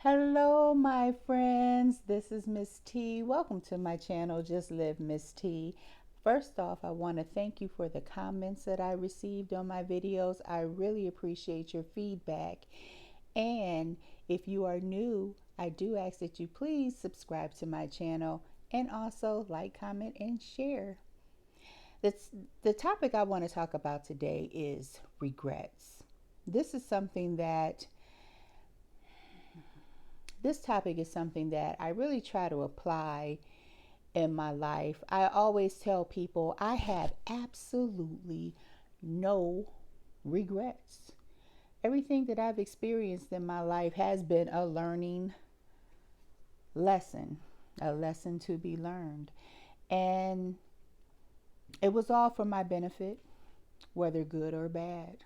Hello, my friends. This is Miss T. Welcome to my channel, Just Live Miss T. First off, I want to thank you for the comments that I received on my videos. I really appreciate your feedback. And if you are new, I do ask that you please subscribe to my channel and also like, comment, and share. This, the topic I want to talk about today is regrets. This is something that this topic is something that I really try to apply in my life. I always tell people I have absolutely no regrets. Everything that I've experienced in my life has been a learning lesson, a lesson to be learned. And it was all for my benefit, whether good or bad.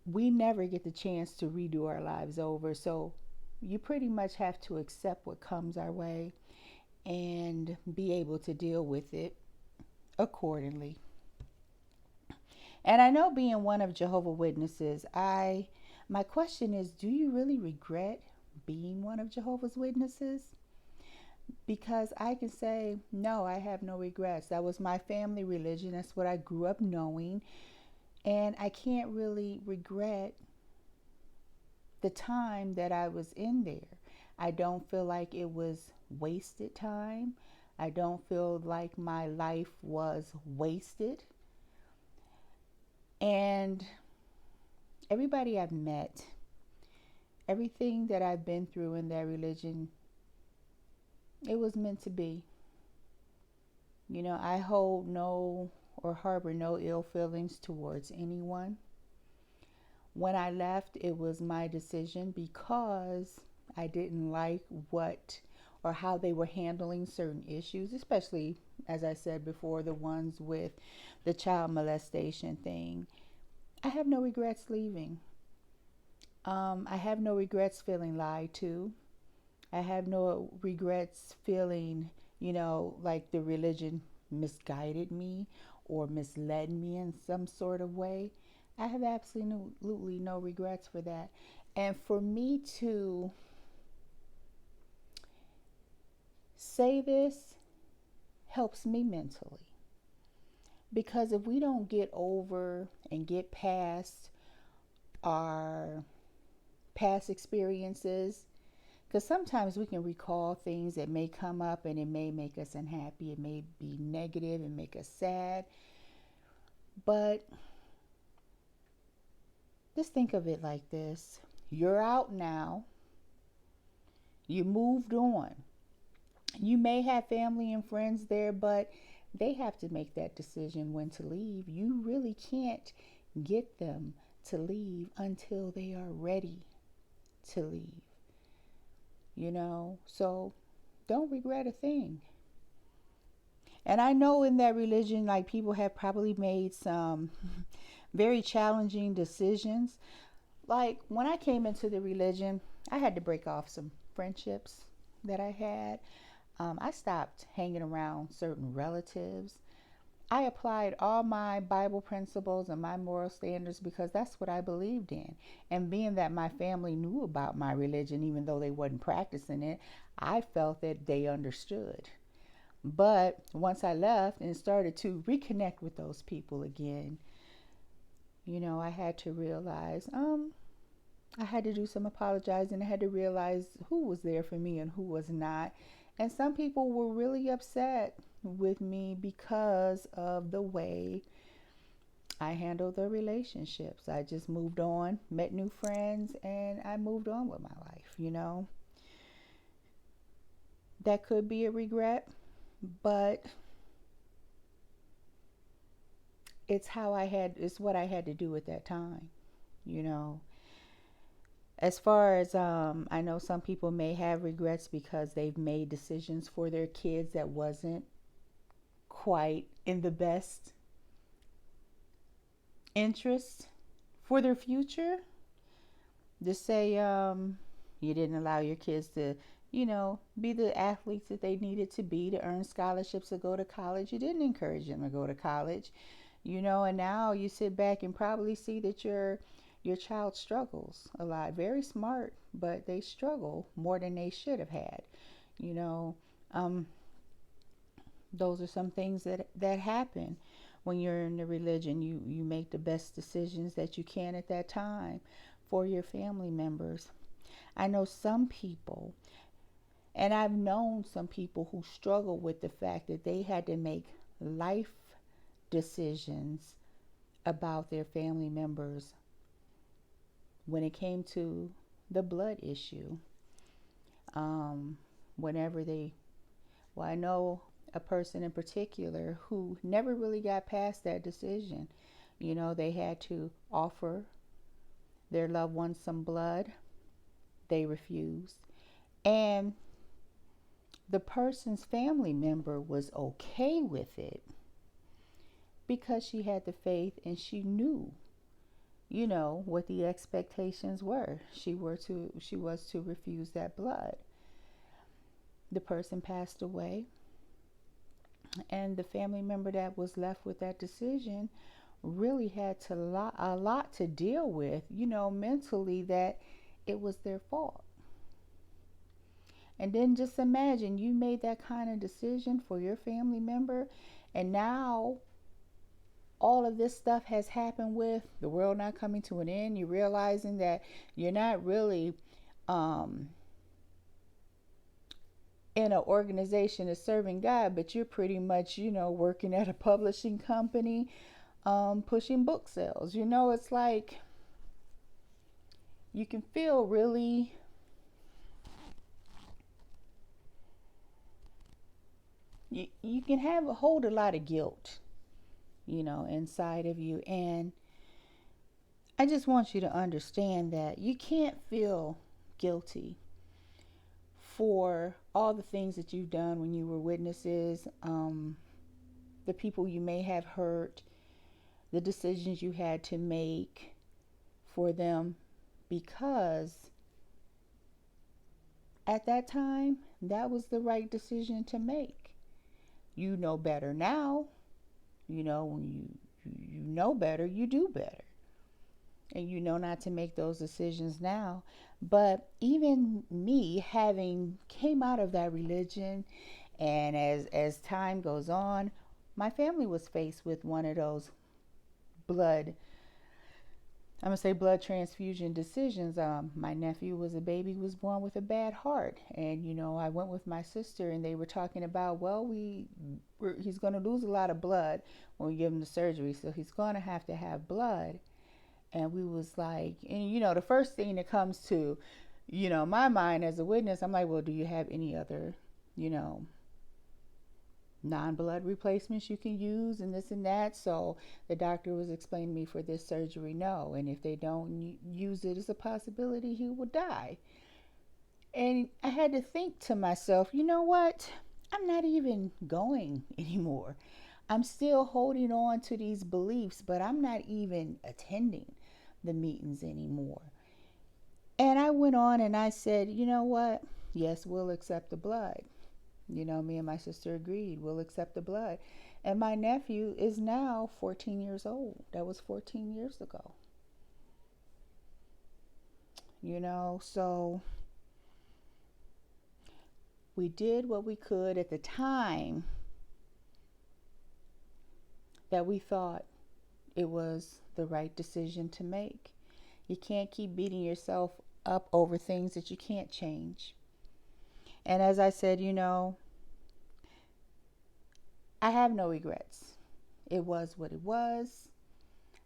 We never get the chance to redo our lives over, so you pretty much have to accept what comes our way and be able to deal with it accordingly. And I know, being one of Jehovah Witnesses, my question is, do you really regret being one of Jehovah's Witnesses? Because I can say, no, I have no regrets. That was my family religion. That's what I grew up knowing. And I can't really regret the time that I was in there. I don't feel like it was wasted time. I don't feel like my life was wasted. And everybody I've met, everything that I've been through in that religion, it was meant to be. You know, I hold no or harbor no ill feelings towards anyone. When I left, it was my decision because I didn't like what or how they were handling certain issues, especially, as I said before, the ones with the child molestation thing. I have no regrets leaving. I have no regrets feeling lied to. I have no regrets feeling, like the religion misguided me or misled me in some sort of way. I have absolutely no regrets for that. And for me to say this helps me mentally. Because if we don't get over and get past our past experiences, because sometimes we can recall things that may come up and it may make us unhappy, it may be negative and make us sad. But just think of it like this: you're out now, you moved on. You may have family and friends there, but they have to make that decision when to leave. You really can't get them to leave until they are ready to leave, So don't regret a thing. And I know in that religion, like, people have probably made some very challenging decisions. Like, when I came into the religion, I had to break off some friendships that I had. I stopped hanging around certain relatives. I applied all my Bible principles and my moral standards because that's what I believed in. And being that my family knew about my religion, even though they wasn't practicing it, I felt that they understood. But once I left and started to reconnect with those people again, I had to realize, I had to do some apologizing. I had to realize who was there for me and who was not. And some people were really upset with me because of the way I handled the relationships. I just moved on, met new friends, and I moved on with my life. That could be a regret, but it's what I had to do at that time, you know. As far as I know, some people may have regrets because they've made decisions for their kids that wasn't quite in the best interest for their future. Just say you didn't allow your kids to, be the athletes that they needed to be to earn scholarships to go to college. You didn't encourage them to go to college, and now you sit back and probably see that your child struggles a lot. Very smart, but they struggle more than they should have had. You know, um, those are some things that happen when you're in the religion. You make the best decisions that you can at that time for your family members. I know some people, and I've known some people who struggle with the fact that they had to make life decisions about their family members when it came to the blood issue. Um, whenever they, well, I know a person in particular who never really got past that decision. You know, they had to offer their loved ones some blood. They refused. And the person's family member was okay with it because she had the faith and she knew, you know, what the expectations were. She was to refuse that blood. The person passed away, and the family member that was left with that decision really had a lot to deal with, you know, mentally, that it was their fault. And then just imagine you made that kind of decision for your family member, and now all of this stuff has happened with the world not coming to an end. You're realizing that you're not really in an organization that's serving God, but you're pretty much, you know, working at a publishing company, pushing book sales. You know, it's like you can feel really you can hold a lot of guilt, you know, inside of you. And I just want you to understand that you can't feel guilty for all the things that you've done when you were witnesses, the people you may have hurt, the decisions you had to make for them, because at that time, that was the right decision to make. You know better now. You know, when you know better, you do better. And you know not to make those decisions now. But even me, having came out of that religion, and as time goes on, my family was faced with one of those blood I'm gonna say blood transfusion decisions. My nephew was born with a bad heart, and you know, I went with my sister, and they were talking about, well, he's gonna lose a lot of blood when we give him the surgery, so he's gonna have to have blood. And we was like, and you know, the first thing that comes to, you know, my mind as a witness, I'm like, well, do you have any other, you know, non-blood replacements you can use and this and that? So the doctor was explaining to me, for this surgery, no, and if they don't use it, as a possibility he will die. And I had to think to myself, you know what, I'm not even going anymore. I'm still holding on to these beliefs, but I'm not even attending the meetings anymore. And I went on and I said, you know what, yes, we'll accept the blood. You know, me and my sister agreed, we'll accept the blood. And my nephew is now 14 years old. That was 14 years ago. You know, so we did what we could at the time that we thought it was the right decision to make. You can't keep beating yourself up over things that you can't change. And as I said, you know, I have no regrets. It was what it was.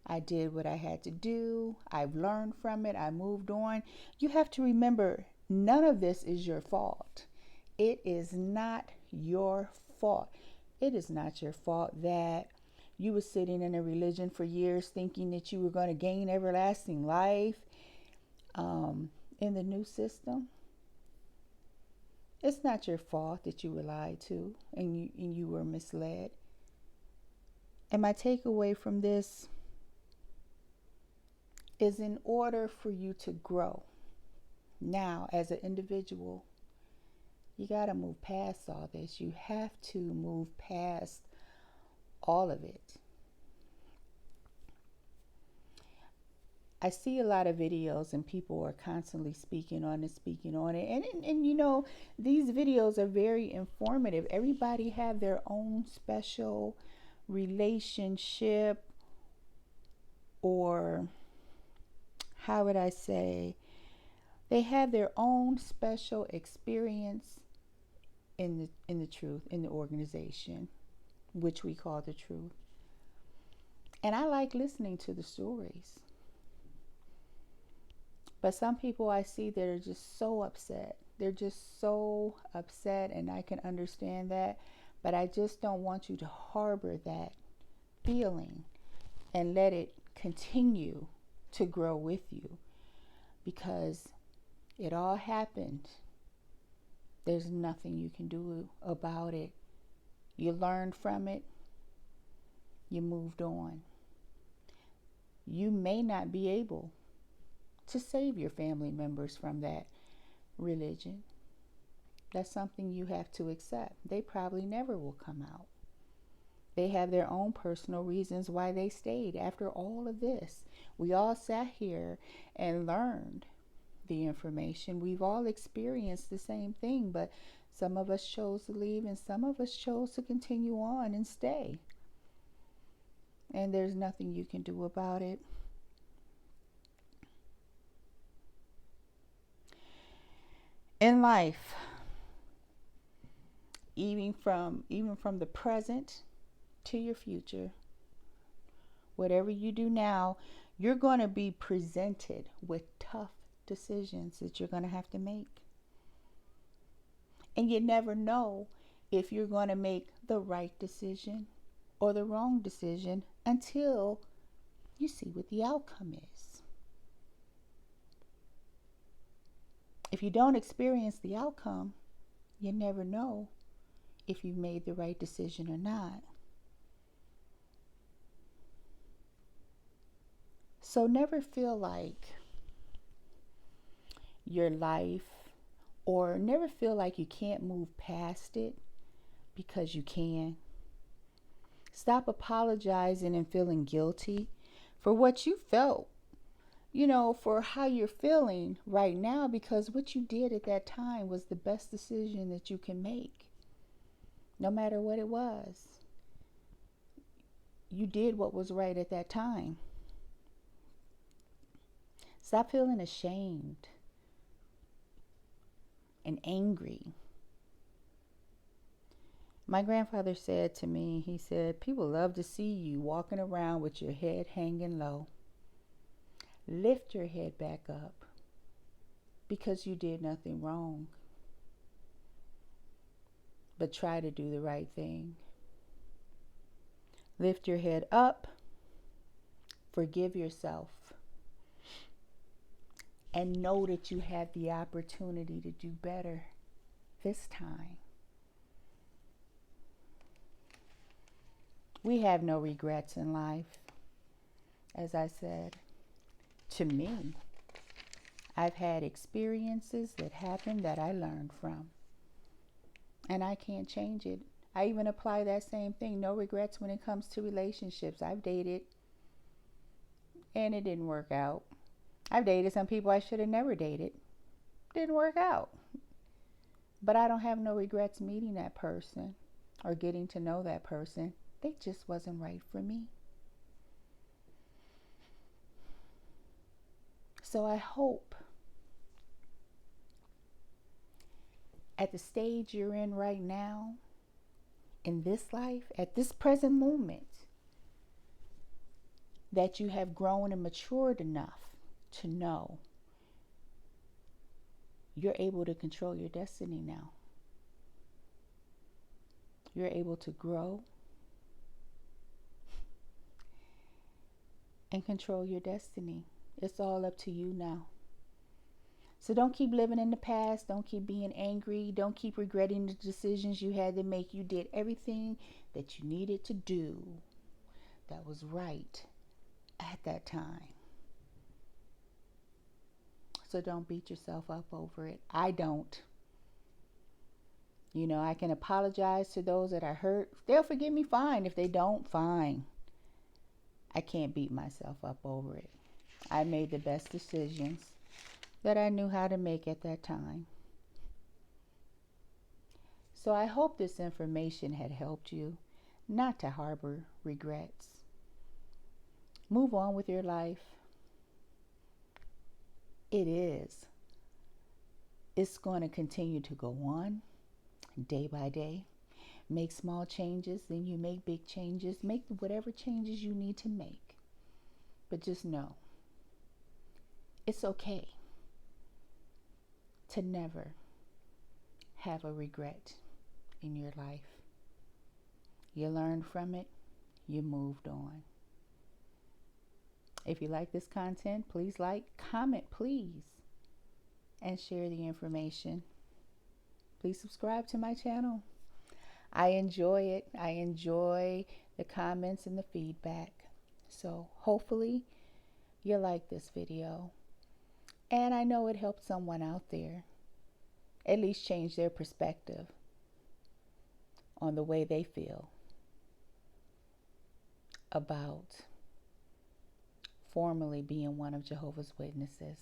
I did what I had to do. I've learned from it. I moved on. You have to remember, none of this is your fault. It is not your fault. It is not your fault that you were sitting in a religion for years thinking that you were going to gain everlasting life in the new system. It's not your fault that you were lied to and you were misled. And my takeaway from this is, in order for you to grow now as an individual, you got to move past all this. You have to move past all of it. I see a lot of videos and people are constantly speaking on it. And you know, these videos are very informative. Everybody have their own special relationship, or how would I say, they have their own special experience in the truth, in the organization, which we call the truth. And I like listening to the stories. But some people I see that are just so upset. They're just so upset, and I can understand that. But I just don't want you to harbor that feeling and let it continue to grow with you, because it all happened. There's nothing you can do about it. You learned from it. You moved on. You may not be able to save your family members from that religion. That's something you have to accept. They probably never will come out. They have their own personal reasons why they stayed after all of this. We all sat here and learned the information. We've all experienced the same thing, but some of us chose to leave and some of us chose to continue on and stay. And there's nothing you can do about it. In life, even from the present to your future, whatever you do now, you're going to be presented with tough decisions that you're going to have to make. And you never know if you're going to make the right decision or the wrong decision until you see what the outcome is. If you don't experience the outcome, you never know if you made the right decision or not. So never feel like your life, or never feel like you can't move past it, because you can. Stop apologizing and feeling guilty for what you felt, you know, for how you're feeling right now, because what you did at that time was the best decision that you can make. No matter what it was, you did what was right at that time. Stop feeling ashamed and angry. My grandfather said to me, he said, people love to see you walking around with your head hanging low. Lift your head back up, because you did nothing wrong. But try to do the right thing. Lift your head up, forgive yourself, and know that you had the opportunity to do better this time. We have no regrets in life. As I said, to me, I've had experiences that happened that I learned from, and I can't change it. I even apply that same thing. No regrets when it comes to relationships. I've dated and it didn't work out. I've dated some people I should have never dated. Didn't work out. But I don't have no regrets meeting that person or getting to know that person. They just wasn't right for me. So I hope at the stage you're in right now, in this life, at this present moment, that you have grown and matured enough to know you're able to control your destiny now. You're able to grow and control your destiny. It's all up to you now. So don't keep living in the past. Don't keep being angry. Don't keep regretting the decisions you had to make. You did everything that you needed to do that was right at that time. So don't beat yourself up over it. I don't. You know, I can apologize to those that I hurt. They'll forgive me, fine. If they don't, fine. I can't beat myself up over it. I made the best decisions that I knew how to make at that time. So I hope this information had helped you not to harbor regrets. Move on with your life. It's going to continue to go on day by day. Make small changes, then you make big changes. Make whatever changes you need to make. But just know, it's okay to never have a regret in your life. You learned from it, you moved on. If you like this content, please like, comment, please, and share the information. Please subscribe to my channel. I enjoy it. I enjoy the comments and the feedback. So hopefully you like this video. And I know it helped someone out there at least change their perspective on the way they feel about formally being one of Jehovah's Witnesses.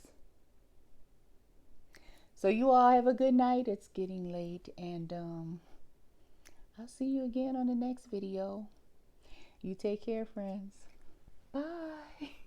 So you all have a good night. It's getting late, and I'll see you again on the next video. You take care, friends. Bye.